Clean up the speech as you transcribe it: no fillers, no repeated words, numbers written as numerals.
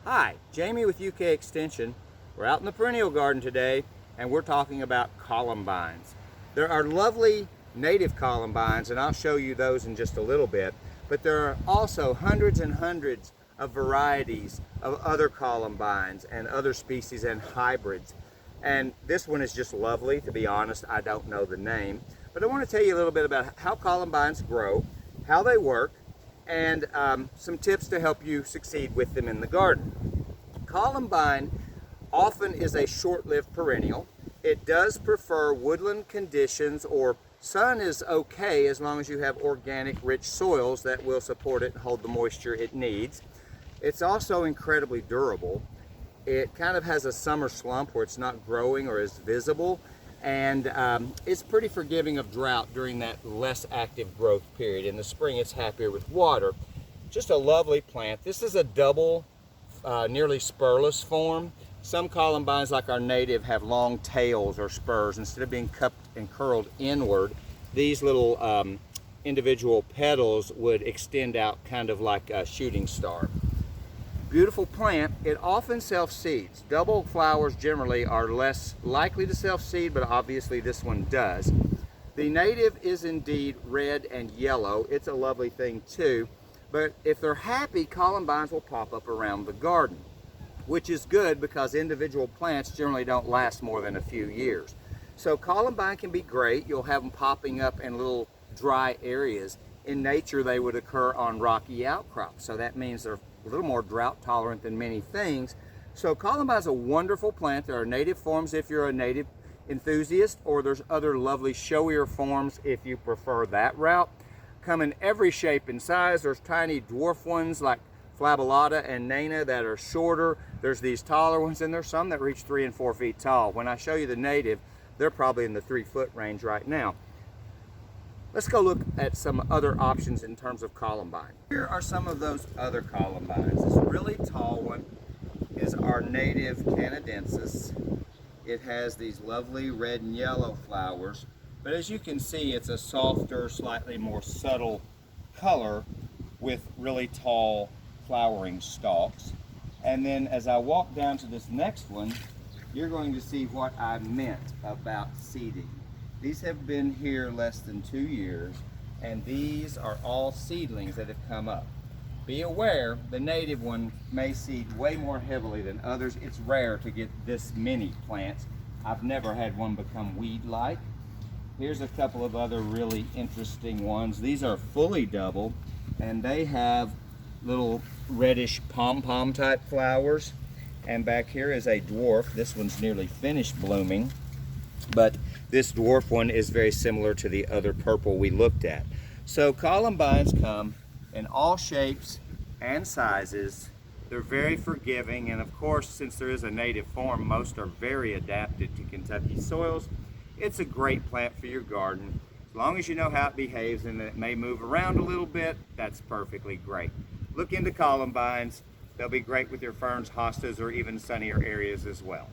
Hi, Jamie with UK Extension. We're out in the perennial garden today and we're talking about columbines. There are lovely native columbines and I'll show you those in just a little bit, but there are also hundreds and hundreds of varieties of other columbines and other species and hybrids. And this one is just lovely. To be honest, I don't know the name, but I want to tell you a little bit about how columbines grow, how they work, and some tips to help you succeed with them in the garden. Columbine often is a short-lived perennial. It does prefer woodland conditions, or sun is okay as long as you have organic rich soils that will support it and hold the moisture it needs. It's also incredibly durable. It kind of has a summer slump where it's not growing or is visible, and it's pretty forgiving of drought during that less active growth period. In the spring, it's happier with water. Just a lovely plant. This is a double, nearly spurless form. Some columbines, like our native, have long tails or spurs. Instead of being cupped and curled inward, these little individual petals would extend out kind of like a shooting star. Beautiful plant. It often self-seeds. Double flowers generally are less likely to self-seed, but obviously this one does. The native is indeed red and yellow. It's a lovely thing too, but if they're happy, columbines will pop up around the garden, which is good because individual plants generally don't last more than a few years. So columbine can be great. You'll have them popping up in little dry areas. In nature, they would occur on rocky outcrops, so that means they're a little more drought tolerant than many things. So columbine is a wonderful plant. There are native forms if you're a native enthusiast, or there's other lovely showier forms if you prefer that route. Come in every shape and size. There's tiny dwarf ones like flabellata and nana that are shorter. There's these taller ones, and there's some that reach 3 and 4 feet tall. When I show you the native, they're probably in the 3-foot range right now. Let's go look at some other options in terms of columbine. Here are some of those other columbines. This really tall one is our native canadensis. It has these lovely red and yellow flowers, but as you can see, it's a softer, slightly more subtle color with really tall flowering stalks. And then as I walk down to this next one, you're going to see what I meant about seeding. These have been here less than 2 years, and these are all seedlings that have come up. Be aware, the native one may seed way more heavily than others. It's rare to get this many plants. I've never had one become weed-like. Here's a couple of other really interesting ones. These are fully double, and they have little reddish pom-pom type flowers. And back here is a dwarf. This one's nearly finished blooming, but this dwarf one is very similar to the other purple we looked at. So columbines come in all shapes and sizes. They're very forgiving, and of course, since there is a native form, most are very adapted to Kentucky soils. It's a great plant for your garden. As long as you know how it behaves and that it may move around a little bit, that's perfectly great. Look into columbines. They'll be great with your ferns, hostas, or even sunnier areas as well.